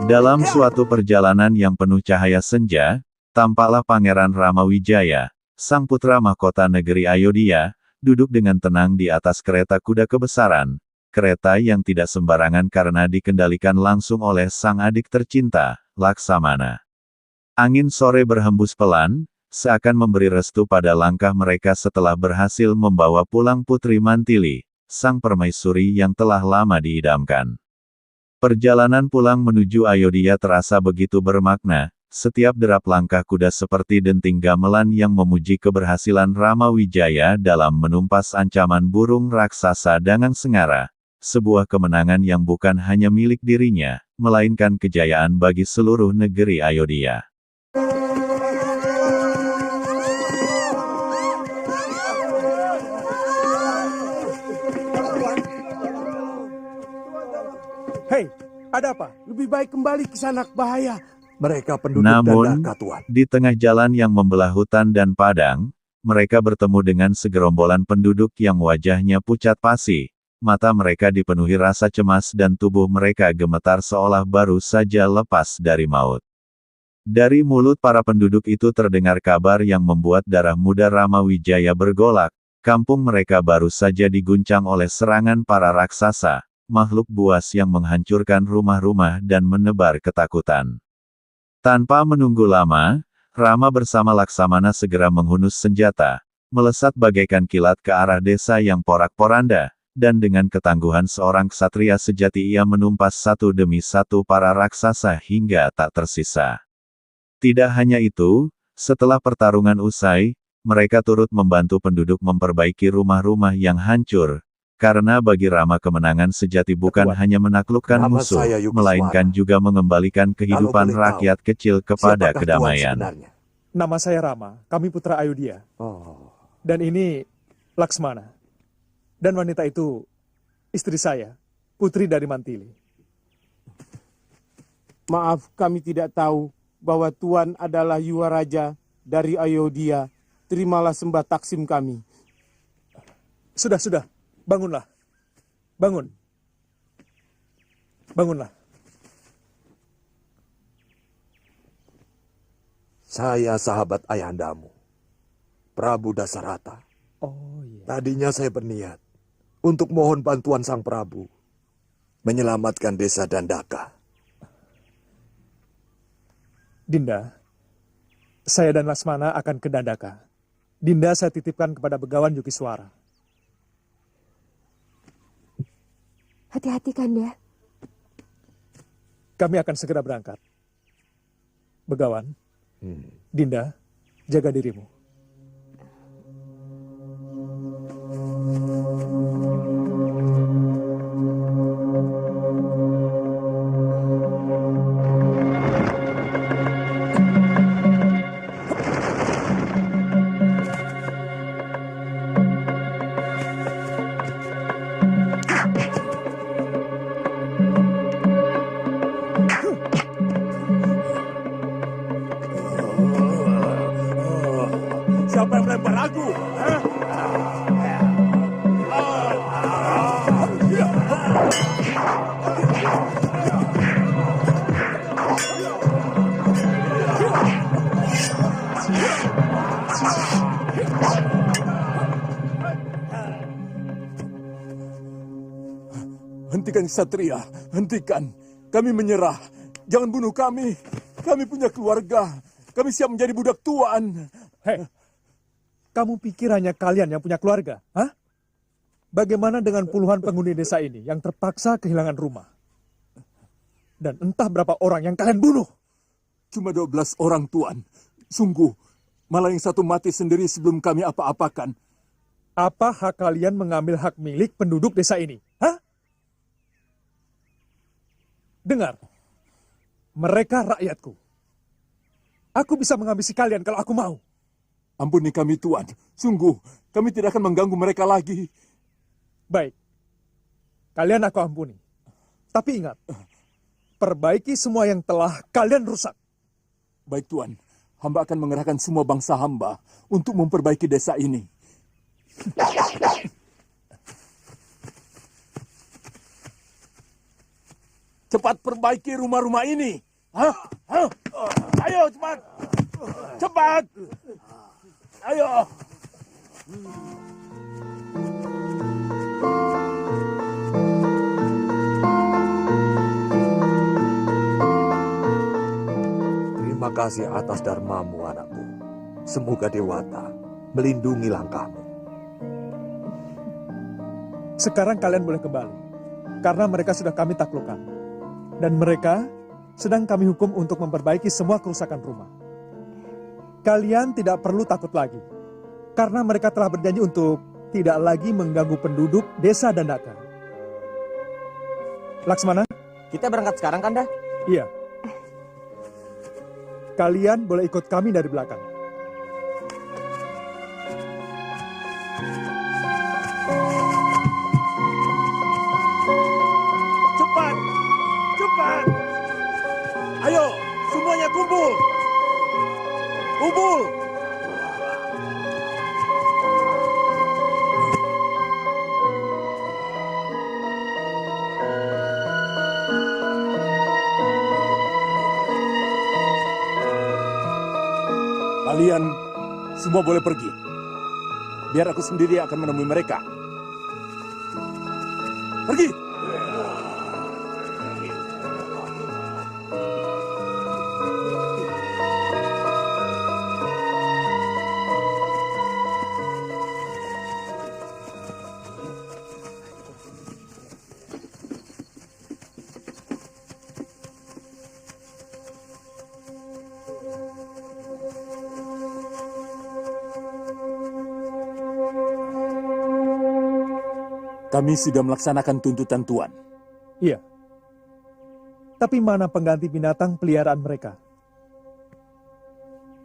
Dalam suatu perjalanan yang penuh cahaya senja, tampaklah Pangeran Ramawijaya, sang putra mahkota negeri Ayodhya, duduk dengan tenang di atas kereta kuda kebesaran, kereta yang tidak sembarangan karena dikendalikan langsung oleh sang adik tercinta, Laksamana. Angin sore berhembus pelan, seakan memberi restu pada langkah mereka setelah berhasil membawa pulang Putri Mantili, sang permaisuri yang telah lama diidamkan. Perjalanan pulang menuju Ayodhya terasa begitu bermakna, setiap derap langkah kuda seperti denting gamelan yang memuji keberhasilan Ramawijaya dalam menumpas ancaman burung raksasa Dangang Sengara, sebuah kemenangan yang bukan hanya milik dirinya, melainkan kejayaan bagi seluruh negeri Ayodhya. Hei, ada apa? Lebih baik kembali ke Sanak, bahaya. Mereka penduduk Namun, Dandaka, Tuan. di tengah jalan yang membelah hutan dan padang, mereka bertemu dengan segerombolan penduduk yang wajahnya pucat pasi. Mata mereka dipenuhi rasa cemas dan tubuh mereka gemetar seolah baru saja lepas dari maut. Dari mulut para penduduk itu terdengar kabar yang membuat darah muda Ramawijaya bergolak. Kampung mereka baru saja diguncang oleh serangan para raksasa, makhluk buas yang menghancurkan rumah-rumah dan menebar ketakutan. Tanpa menunggu lama, Rama bersama Laksamana segera menghunus senjata, melesat bagaikan kilat ke arah desa yang porak-poranda, dan dengan ketangguhan seorang ksatria sejati ia menumpas satu demi satu para raksasa hingga tak tersisa. Tidak hanya itu, setelah pertarungan usai, mereka turut membantu penduduk memperbaiki rumah-rumah yang hancur, karena bagi Rama kemenangan sejati bukan Tuan, hanya menaklukkan nama musuh, saya Yukiswara. melainkan juga mengembalikan kehidupan boleh tahu, rakyat kecil kepada Siapakah Tuan kedamaian. sebenarnya? Nama saya Rama, kami putra Ayodhya. Oh, Dan ini Laksmana. Dan wanita itu istri saya, putri dari Mantili. Maaf, kami tidak tahu bahwa Tuan adalah Yuwaraja dari Ayodhya. Terimalah sembah taksim kami. Sudah. Bangunlah. Bangun. Bangunlah. saya sahabat ayahandamu, Prabu Dasarata. Oh iya. Tadinya saya berniat untuk mohon bantuan Sang Prabu menyelamatkan desa Dandaka. Dinda, saya dan Laksmana akan ke Dandaka. Dinda saya titipkan kepada Begawan Yukiswara. Hati-hati, Kanda. Kami akan segera berangkat. Begawan, Dinda, jaga dirimu. Siapa yang melempar aku? Hentikan Ksatria, hentikan. Kami menyerah. Jangan bunuh kami. Kami punya keluarga. Kami siap menjadi budak Tuan. Hei, kamu pikir hanya kalian yang punya keluarga? Hah? Bagaimana dengan puluhan penghuni desa ini yang terpaksa kehilangan rumah? Dan entah berapa orang yang kalian bunuh? Cuma 12 orang, Tuan. Sungguh, malah yang satu mati sendiri sebelum kami apa-apakan. Apa hak kalian mengambil hak milik penduduk desa ini? Hah? Dengar, mereka rakyatku. Aku bisa menghabisi kalian kalau aku mau. Ampuni kami, Tuan. Sungguh, kami tidak akan mengganggu mereka lagi. Baik, kalian aku ampuni. Tapi ingat, perbaiki semua yang telah kalian rusak. Baik, Tuan. Hamba akan mengerahkan semua bangsa hamba untuk memperbaiki desa ini. Cepat perbaiki rumah-rumah ini. Hah? Hah? Ayo cepat. Cepat. Ayo. Terima kasih atas dharmamu, anakku. Semoga Dewata melindungi langkahmu. Sekarang kalian boleh kembali, karena mereka sudah kami taklukkan. Dan mereka sedang kami hukum untuk memperbaiki semua kerusakan rumah. Kalian tidak perlu takut lagi, karena mereka telah berjanji untuk tidak lagi mengganggu penduduk desa Dandaka. Laksmana? Kita berangkat sekarang, Kanda? Iya. Kalian boleh ikut kami dari belakang. Cepat. Cepat. Ayo, semuanya kumpul. Kumpul. Kalian semua boleh pergi. Biar aku sendiri akan menemui mereka. Pergi! Kami sudah melaksanakan tuntutan Tuan. Iya. Tapi mana pengganti binatang peliharaan mereka?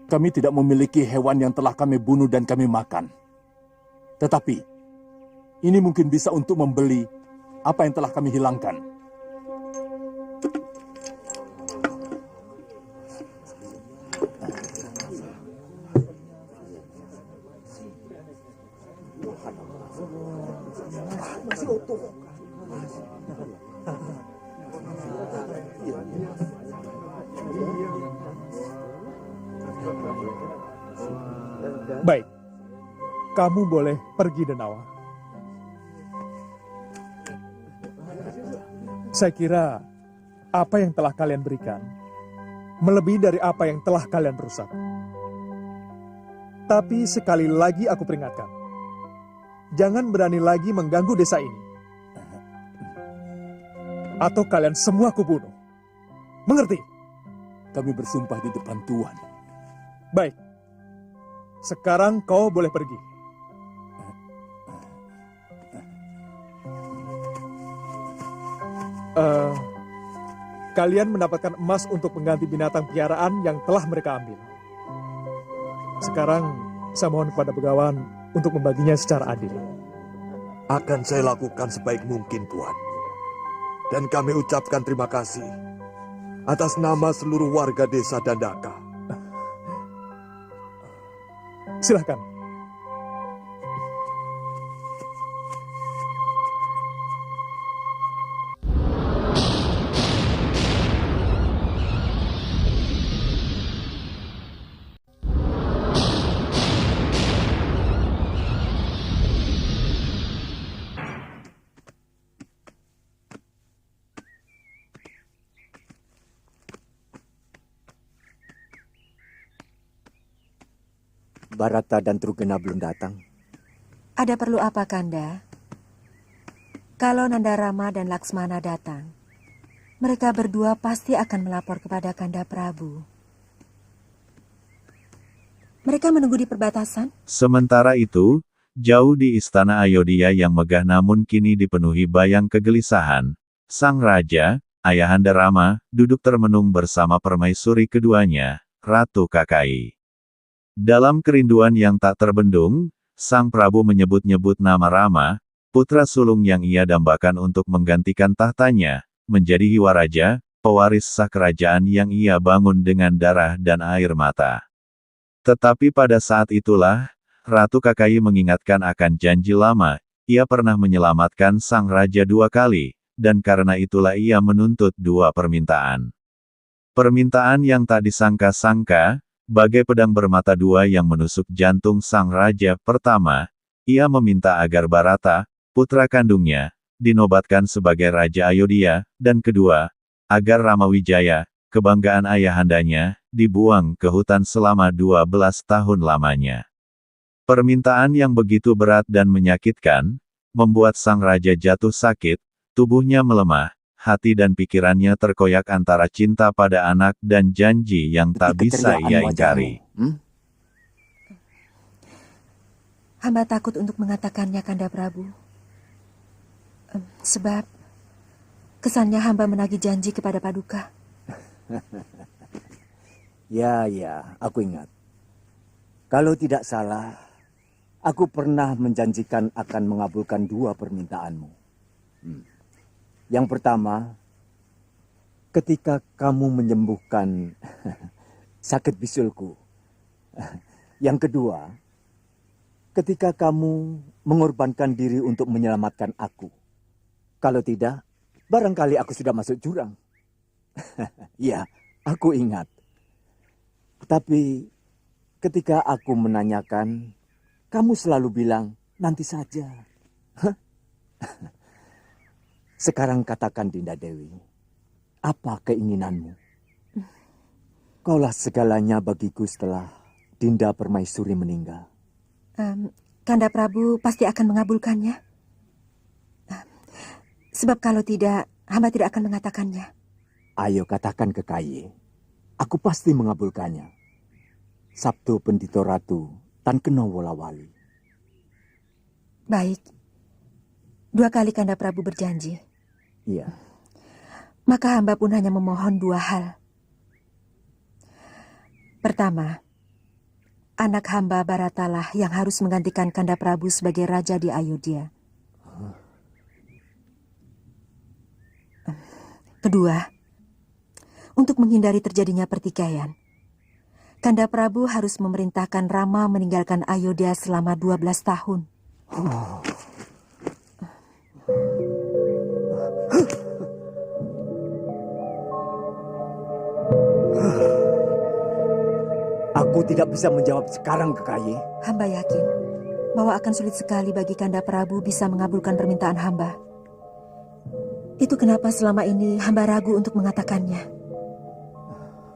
Kami tidak memiliki hewan yang telah kami bunuh dan kami makan. Tetapi, ini mungkin bisa untuk membeli apa yang telah kami hilangkan. Baik. Kamu boleh pergi, Denawa. Saya kira apa yang telah kalian berikan melebihi dari apa yang telah kalian rusak. Tapi sekali lagi aku peringatkan, jangan berani lagi mengganggu desa ini. Atau kalian semua kubunuh. Mengerti? Kami bersumpah di depan Tuan. Baik. Sekarang kau boleh pergi. Kalian mendapatkan emas untuk mengganti binatang piaraan yang telah mereka ambil. Sekarang saya mohon kepada Begawan untuk membaginya secara adil. Akan saya lakukan sebaik mungkin, Tuan. Dan kami ucapkan terima kasih atas nama seluruh warga desa Dandaka. Silahkan. Barata dan Trugena belum datang. Ada perlu apa, Kanda? Kalau Nandarama dan Laksmana datang, mereka berdua pasti akan melapor kepada Kanda Prabu. Mereka menunggu di perbatasan? Sementara itu, jauh di istana Ayodhya yang megah namun kini dipenuhi bayang kegelisahan, sang raja, Ayahanda Rama, duduk termenung bersama permaisuri keduanya, Ratu Kakai. Dalam kerinduan yang tak terbendung, sang Prabu menyebut-nyebut nama Rama, putra sulung yang ia dambakan untuk menggantikan tahtanya, menjadi Hiwaraja, pewaris sah kerajaan yang ia bangun dengan darah dan air mata. Tetapi pada saat itulah, Ratu Kakai mengingatkan akan janji lama, ia pernah menyelamatkan sang raja 2 kali, dan karena itulah ia menuntut dua permintaan. Permintaan yang tak disangka-sangka, bagai pedang bermata dua yang menusuk jantung sang raja. Pertama, ia meminta agar Bharata, putra kandungnya, dinobatkan sebagai Raja Ayodhya, dan kedua, agar Ramawijaya, kebanggaan ayahandanya, dibuang ke hutan selama 12 tahun lamanya. Permintaan yang begitu berat dan menyakitkan, membuat sang raja jatuh sakit, tubuhnya melemah, hati dan pikirannya terkoyak antara cinta pada anak dan janji yang tak bisa ia ingkari. Hamba takut untuk mengatakannya, Kanda Prabu. Sebab kesannya hamba menagih janji kepada Paduka. Ya, aku ingat. Kalau tidak salah, aku pernah menjanjikan akan mengabulkan dua permintaanmu. Yang pertama, ketika kamu menyembuhkan sakit bisulku. Yang kedua, ketika kamu mengorbankan diri untuk menyelamatkan aku. Kalau tidak, barangkali aku sudah masuk jurang. Ya, aku ingat. Tapi ketika aku menanyakan, kamu selalu bilang, nanti saja. Sekarang katakan, Dinda Dewi, apa keinginanmu? Kaulah segalanya bagiku setelah Dinda Permaisuri meninggal. Kanda Prabu pasti akan mengabulkannya. Sebab kalau tidak, hamba tidak akan mengatakannya. Ayo katakan ke Kaye. Aku pasti mengabulkannya. Sabtu Pendito Ratu Tan Keno Wolawali. Baik. 2 kali Kanda Prabu berjanji. Iya. Maka hamba pun hanya memohon 2 hal. Pertama, anak hamba Bharatalah yang harus menggantikan Kanda Prabu sebagai raja di Ayodhya. Kedua, untuk menghindari terjadinya pertikaian, Kanda Prabu harus memerintahkan Rama meninggalkan Ayodhya selama 12 tahun. Aku tidak bisa menjawab sekarang, Kekayi. Hamba yakin bahwa akan sulit sekali bagi Kanda Prabu bisa mengabulkan permintaan hamba. Itu kenapa selama ini hamba ragu untuk mengatakannya.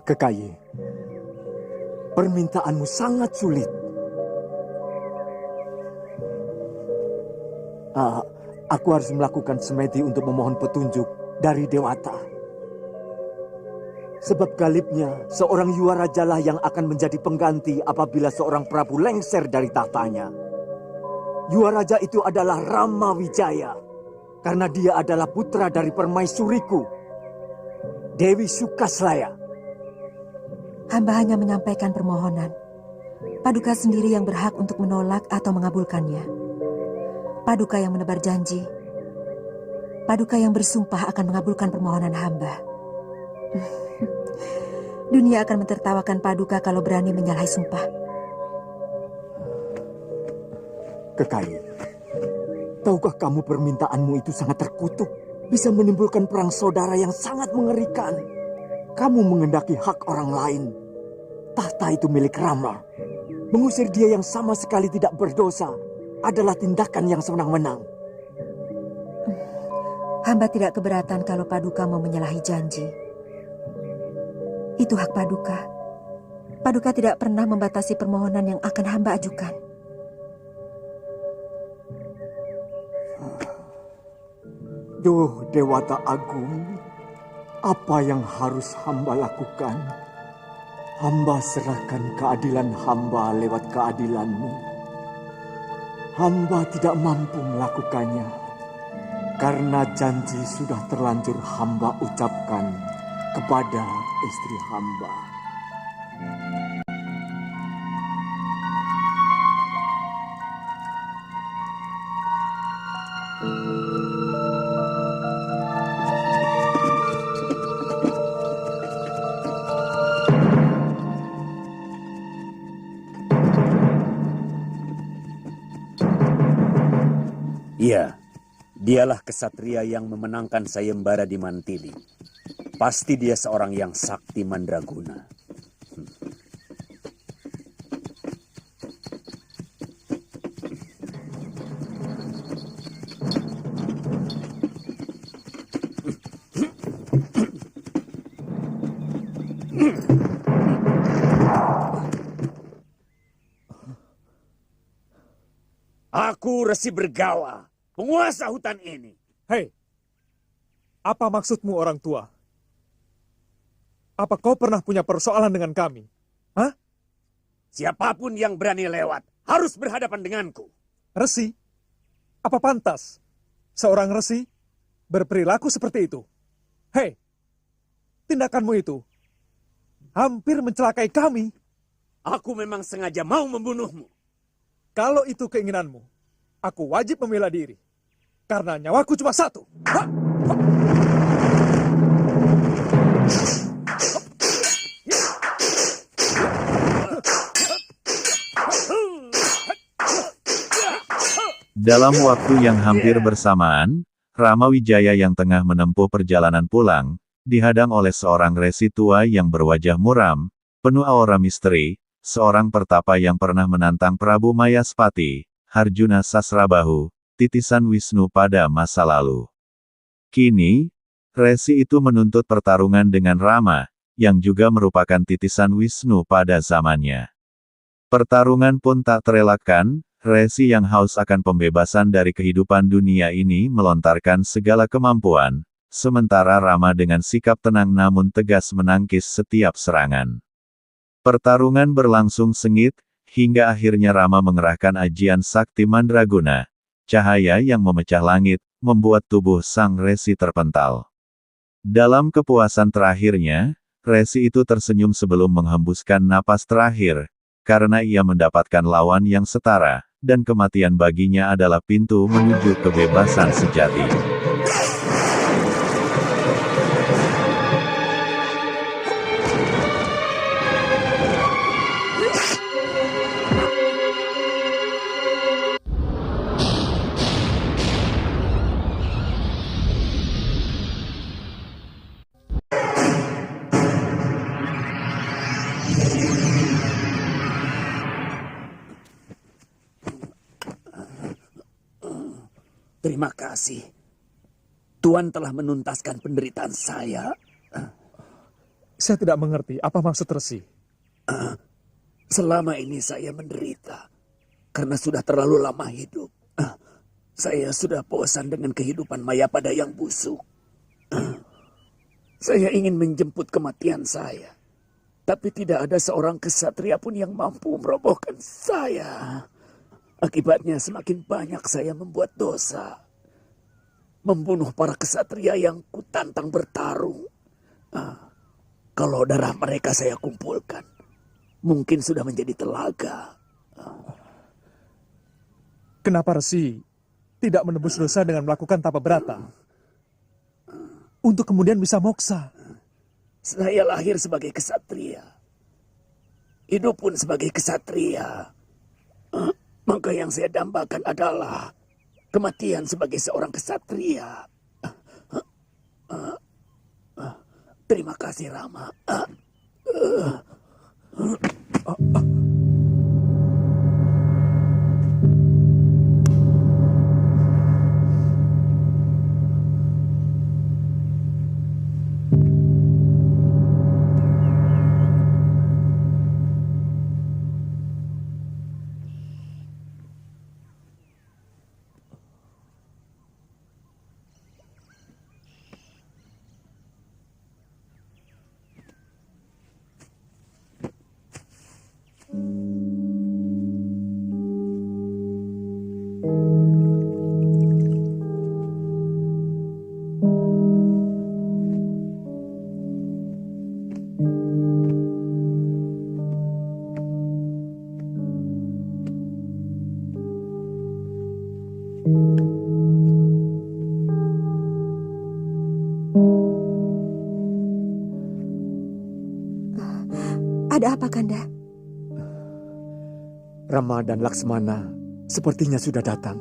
Kekayi, permintaanmu sangat sulit. Aku harus melakukan semedi untuk memohon petunjuk dari Dewata. Sebab galibnya, seorang Yuwarajalah yang akan menjadi pengganti apabila seorang Prabu lengser dari tahtanya. Yuwaraja itu adalah Ramawijaya. Karena dia adalah putra dari permaisuriku, Dewi Sukaslaya. Hamba hanya menyampaikan permohonan. Paduka sendiri yang berhak untuk menolak atau mengabulkannya. Paduka yang menebar janji. Paduka yang bersumpah akan mengabulkan permohonan hamba. Dunia akan mentertawakan Paduka kalau berani menyalahi sumpah. Kekayi, tahukah kamu permintaanmu itu sangat terkutuk? Bisa menimbulkan perang saudara yang sangat mengerikan. Kamu mengendaki hak orang lain. Tahta itu milik Rama. Mengusir dia yang sama sekali tidak berdosa adalah tindakan yang sewenang-wenang. Hamba tidak keberatan kalau Paduka mau menyalahi janji. Itu hak Paduka. Paduka tidak pernah membatasi permohonan yang akan hamba ajukan. Duh, Dewata Agung, apa yang harus hamba lakukan? Hamba serahkan keadilan hamba lewat keadilanmu. Hamba tidak mampu melakukannya, karena janji sudah terlanjur hamba ucapkan kepada istri hamba. Iya, Dialah kesatria yang memenangkan sayembara di Mantili. Pasti dia seorang yang sakti mandraguna. Aku Resi Bergawa, penguasa hutan ini. Hei, apa maksudmu orang tua? Apa kau pernah punya persoalan dengan kami? Hah? Siapapun yang berani lewat harus berhadapan denganku. Resi? Apa pantas seorang resi berperilaku seperti itu? Hei, tindakanmu itu hampir mencelakai kami. Aku memang sengaja mau membunuhmu. Kalau itu keinginanmu, aku wajib membela diri. Karena nyawaku cuma satu. Ha! Dalam waktu yang hampir bersamaan, Rama Wijaya yang tengah menempuh perjalanan pulang, dihadang oleh seorang resi tua yang berwajah muram, penuh aura misteri, seorang pertapa yang pernah menantang Prabu Mayaspati, Harjuna Sasrabahu, titisan Wisnu pada masa lalu. Kini, resi itu menuntut pertarungan dengan Rama, yang juga merupakan titisan Wisnu pada zamannya. Pertarungan pun tak terelakkan, resi yang haus akan pembebasan dari kehidupan dunia ini melontarkan segala kemampuan, sementara Rama dengan sikap tenang namun tegas menangkis setiap serangan. Pertarungan berlangsung sengit, hingga akhirnya Rama mengerahkan ajian sakti mandraguna, cahaya yang memecah langit, membuat tubuh sang resi terpental. Dalam kepuasan terakhirnya, resi itu tersenyum sebelum menghembuskan napas terakhir, karena ia mendapatkan lawan yang setara, dan kematian baginya adalah pintu menuju kebebasan sejati. Terima kasih. Tuan telah menuntaskan penderitaan saya. Saya tidak mengerti apa maksud resi. Selama ini saya menderita karena sudah terlalu lama hidup. Saya sudah bosan dengan kehidupan Mayapada yang busuk. Saya ingin menjemput kematian saya. Tapi tidak ada seorang kesatria pun yang mampu merobohkan saya. Akibatnya semakin banyak saya membuat dosa. Membunuh para kesatria yang kutantang bertarung. Kalau darah mereka saya kumpulkan, mungkin sudah menjadi telaga. Kenapa resi tidak menebus dosa dengan melakukan tapa berata? Untuk kemudian bisa moksa. Saya lahir sebagai kesatria. Hidup pun sebagai kesatria. Maka yang saya dambakan adalah kematian sebagai seorang kesatria. Terima kasih Rama. Ada apa, Kanda? Rama dan Laksmana sepertinya sudah datang.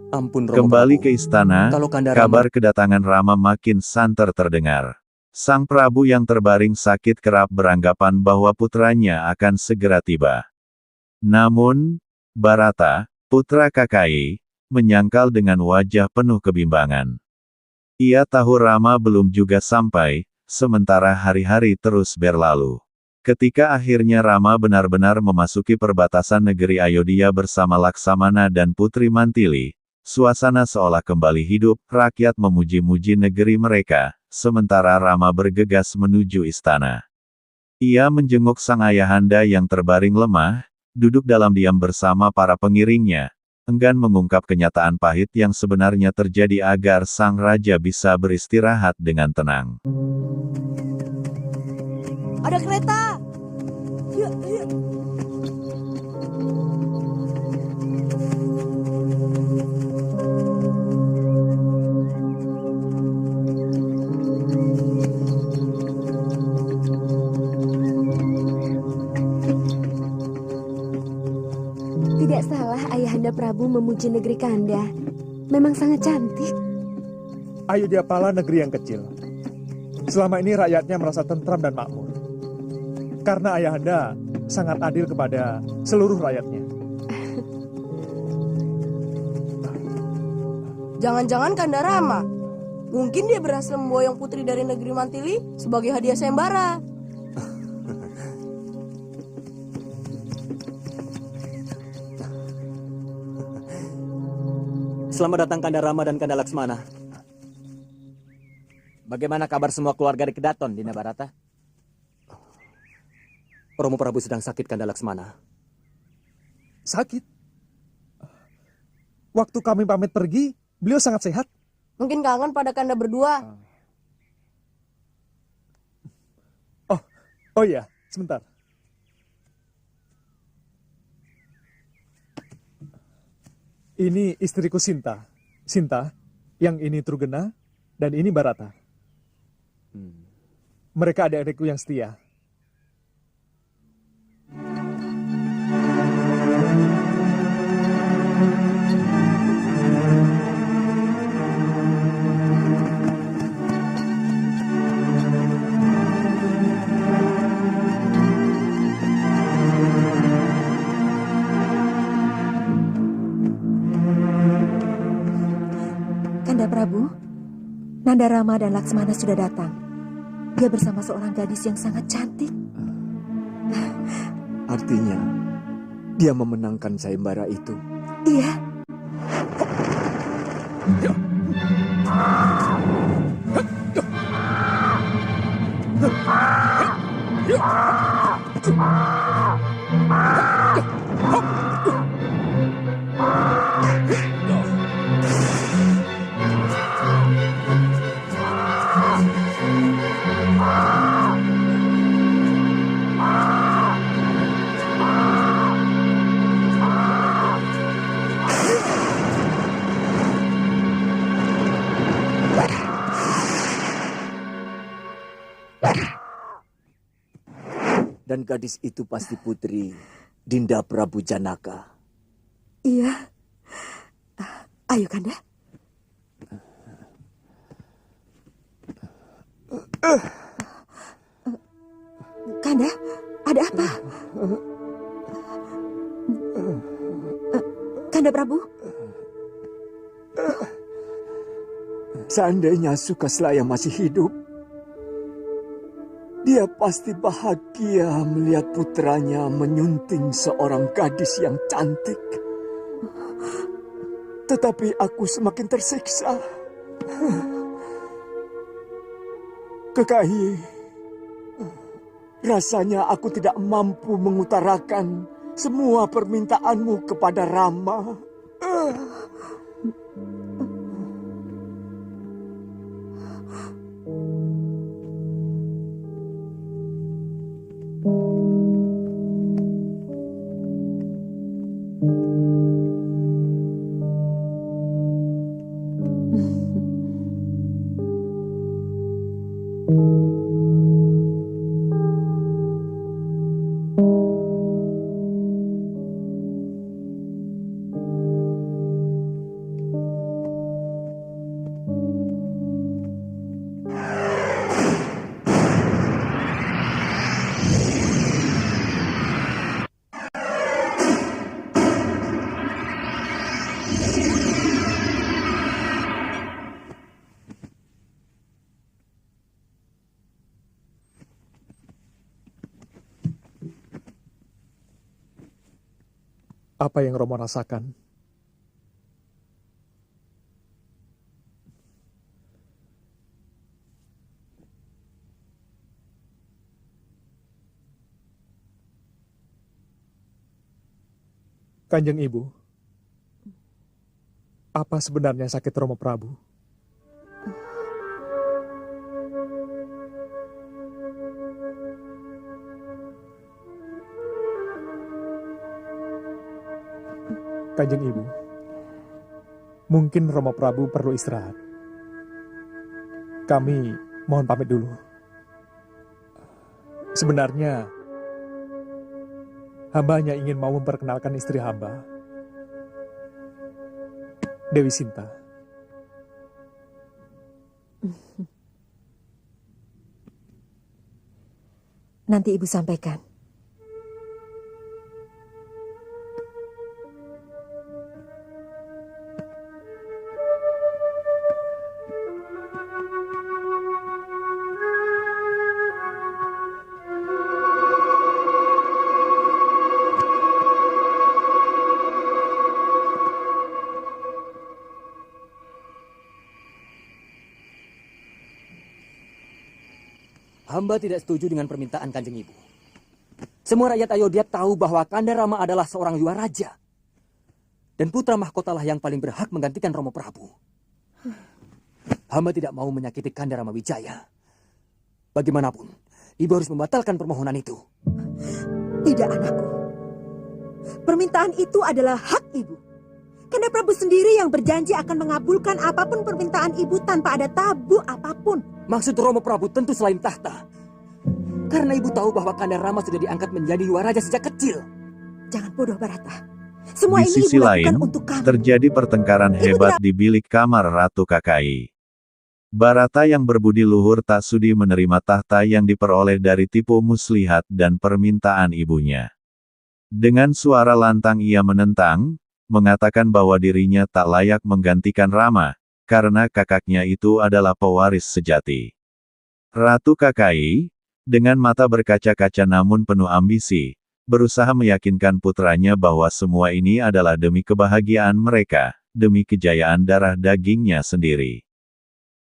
Ampun Romo Kembali Prabu. ke istana, Kalau Kanda Rama kabar kedatangan Rama makin santer terdengar. Sang Prabu yang terbaring sakit kerap beranggapan bahwa putranya akan segera tiba. Namun, Barata, putra Kakai, menyangkal dengan wajah penuh kebimbangan. Ia tahu Rama belum juga sampai, sementara hari-hari terus berlalu. Ketika akhirnya Rama benar-benar memasuki perbatasan negeri Ayodhya bersama Laksamana dan Putri Mantili, suasana seolah kembali hidup, rakyat memuji-muji negeri mereka, sementara Rama bergegas menuju istana. Ia menjenguk sang ayahanda yang terbaring lemah, duduk dalam diam bersama para pengiringnya, enggan mengungkap kenyataan pahit yang sebenarnya terjadi agar sang raja bisa beristirahat dengan tenang. Ada kereta! Yuk, yuk. Tidak salah Ayahanda Prabu memuji negeri Kanda. Memang sangat cantik. Ayodhyapala negeri yang kecil. Selama ini rakyatnya merasa tentram dan makmur. Karena Ayahanda sangat adil kepada seluruh rakyatnya. Jangan-jangan Kanda Rama. Mungkin dia berhasil memboyong putri dari negeri Mantili sebagai hadiah sayembara. Selamat datang Kanda Rama dan Kanda Laksmana. Bagaimana kabar semua keluarga di Kedaton, Dinda Barata? Romo Prabu sedang sakit, Kanda Laksmana. Sakit? Waktu kami pamit pergi, beliau sangat sehat. Mungkin kangen pada Kanda berdua. Oh iya, sebentar. Ini istriku Sinta. Sinta, yang ini Trugena, dan ini Barata. Mereka adik-adikku yang setia. Kanda Prabu, Nanda Rama dan Laksmana sudah datang. Dia bersama seorang gadis yang sangat cantik. Artinya, dia memenangkan sayembara itu. Iya. Dan gadis itu pasti putri Dinda Prabu Janaka. Iya. Ayo, Kanda. Kanda, ada apa? Kanda Prabu? Seandainya Sukaslaya masih hidup, dia pasti bahagia melihat putranya menyunting seorang gadis yang cantik. Tetapi aku semakin tersiksa. Kekahi, rasanya aku tidak mampu mengutarakan semua permintaanmu kepada Rama. apa yang Romo rasakan. Kanjeng Ibu, apa sebenarnya sakit Romo Prabu? Kanjeng Ibu, mungkin Romo Prabu perlu istirahat. Kami mohon pamit dulu. Sebenarnya, hamba hanya ingin mau memperkenalkan istri hamba, Dewi Sinta. Nanti Ibu sampaikan. Hamba tidak setuju dengan permintaan Kanjeng Ibu. Semua rakyat Ayodhya tahu bahwa Kanda Rama adalah seorang Yuwaraja. Dan putra mahkotalah yang paling berhak menggantikan Romo Prabu. Hamba tidak mau menyakiti Kanda Rama Wijaya. Bagaimanapun, Ibu harus membatalkan permohonan itu. Tidak, anakku. Permintaan itu adalah hak Ibu. Kanda Prabu sendiri yang berjanji akan mengabulkan apapun permintaan Ibu tanpa ada tabu apapun. Maksud Romo Prabu tentu selain tahta. Karena Ibu tahu bahwa Kanda Rama sudah diangkat menjadi Yuwaraja sejak kecil. Jangan bodoh, Barata. Semua Di ini sisi Ibu lain, lakukan untuk kamu. terjadi pertengkaran hebat di bilik kamar Ratu Kakai. Barata yang berbudi luhur tak sudi menerima tahta yang diperoleh dari tipu muslihat dan permintaan ibunya. Dengan suara lantang ia menentang, mengatakan bahwa dirinya tak layak menggantikan Rama, karena kakaknya itu adalah pewaris sejati. Ratu Kakai, dengan mata berkaca-kaca namun penuh ambisi, berusaha meyakinkan putranya bahwa semua ini adalah demi kebahagiaan mereka, demi kejayaan darah dagingnya sendiri.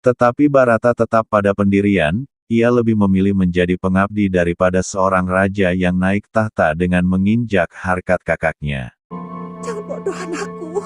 Tetapi Barata tetap pada pendirian, ia lebih memilih menjadi pengabdi daripada seorang raja yang naik tahta dengan menginjak harkat kakaknya. Jangan bodoh, anakku.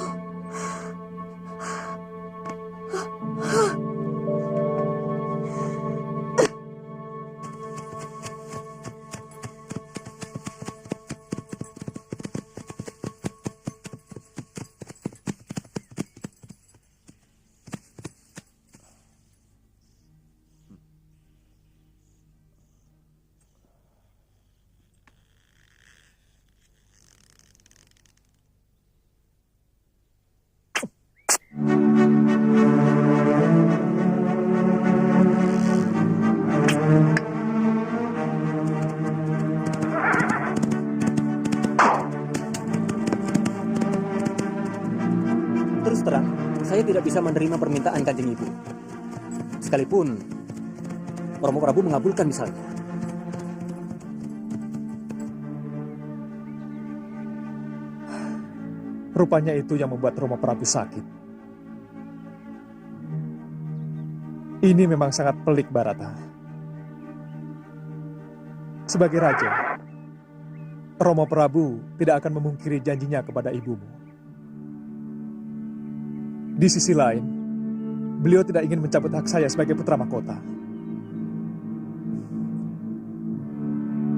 Terus terang, saya tidak bisa menerima permintaan Kanjeng Ibu. Sekalipun Romo Prabu mengabulkan misalnya. Rupanya itu yang membuat Romo Prabu sakit. Ini memang sangat pelik, Barata. Sebagai raja, Romo Prabu tidak akan memungkiri janjinya kepada ibumu. Di sisi lain, beliau tidak ingin mencabut hak saya sebagai putra mahkota.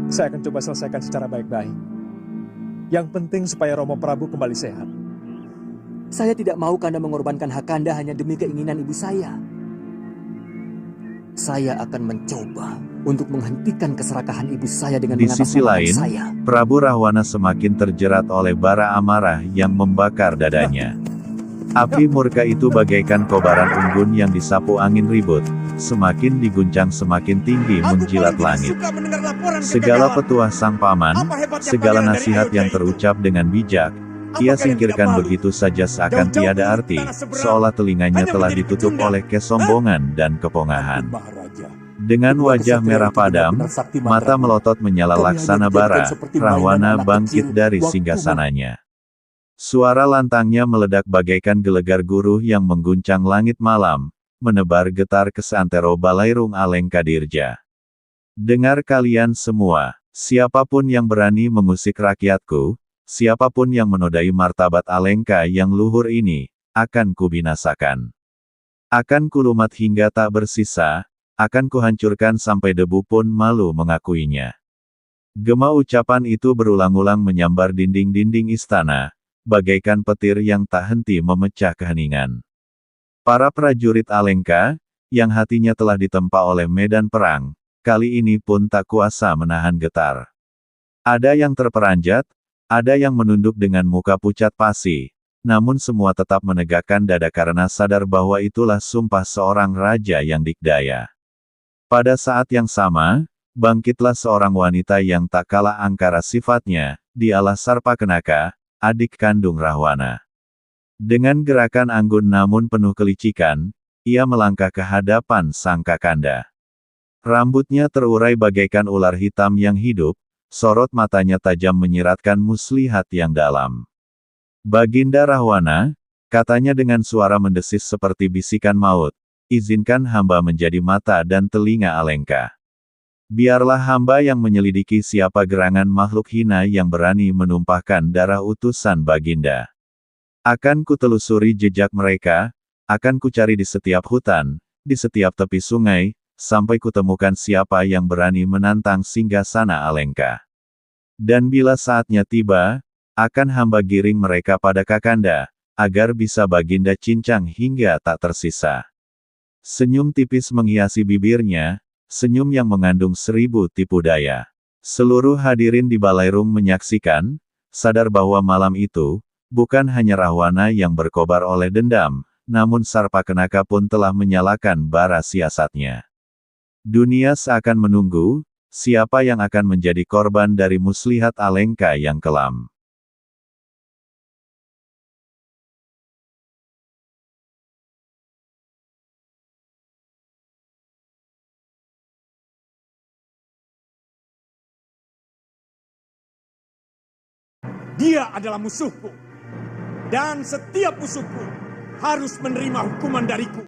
Saya akan coba selesaikan secara baik-baik. Yang penting supaya Romo Prabu kembali sehat. Saya tidak mau Kanda mengorbankan hak Kanda hanya demi keinginan ibu saya. Saya akan mencoba untuk menghentikan keserakahan ibu saya dengan Di sisi lain, saya. Prabu Rahwana semakin terjerat oleh bara amarah yang membakar dadanya. Api murka itu bagaikan kobaran unggun yang disapu angin ribut, semakin diguncang semakin tinggi menjilat langit. Segala petuah sang paman, segala nasihat yang terucap dengan bijak, ia singkirkan begitu saja seakan tiada arti, seolah telinganya telah ditutup oleh kesombongan dan kepongahan. Dengan wajah merah padam, mata melotot menyala laksana bara, Rahwana bangkit dari singgasananya. Suara lantangnya meledak bagaikan gelegar guruh yang mengguncang langit malam, menebar getar ke seantero Balairung Alengka Dirja. Dengar kalian semua, siapapun yang berani mengusik rakyatku, siapapun yang menodai martabat Alengka yang luhur ini, akan kubinasakan. Akan kulumat hingga tak bersisa, akan kuhancurkan sampai debu pun malu mengakuinya. Gema ucapan itu berulang-ulang menyambar dinding-dinding istana, bagaikan petir yang tak henti memecah keheningan. Para prajurit Alengka, yang hatinya telah ditempa oleh medan perang, kali ini pun tak kuasa menahan getar. Ada yang terperanjat, ada yang menunduk dengan muka pucat pasi, namun semua tetap menegakkan dada karena sadar bahwa itulah sumpah seorang raja yang dikdaya. Pada saat yang sama, bangkitlah seorang wanita yang tak kalah angkara sifatnya, dialah Sarpakenaka, adik kandung Rahwana. Dengan gerakan anggun namun penuh kelicikan, ia melangkah ke hadapan sang kakanda. Rambutnya terurai bagaikan ular hitam yang hidup, sorot matanya tajam menyiratkan muslihat yang dalam. Baginda Rahwana, katanya dengan suara mendesis seperti bisikan maut, izinkan hamba menjadi mata dan telinga Alengka. Biarlah hamba yang menyelidiki siapa gerangan makhluk hina yang berani menumpahkan darah utusan Baginda. Akan kutelusuri jejak mereka, akan kucari di setiap hutan, di setiap tepi sungai, sampai kutemukan siapa yang berani menantang singgasana Alengka. Dan bila saatnya tiba, akan hamba giring mereka pada kakanda, agar bisa Baginda cincang hingga tak tersisa. Senyum tipis menghiasi bibirnya, senyum yang mengandung 1000 tipu daya. Seluruh hadirin di Balairung menyaksikan, sadar bahwa malam itu, bukan hanya Rahwana yang berkobar oleh dendam, namun Sarpakenaka pun telah menyalakan bara siasatnya. Dunia seakan menunggu, siapa yang akan menjadi korban dari muslihat Alengka yang kelam. Dia adalah musuhku. Dan setiap musuhku harus menerima hukuman dariku.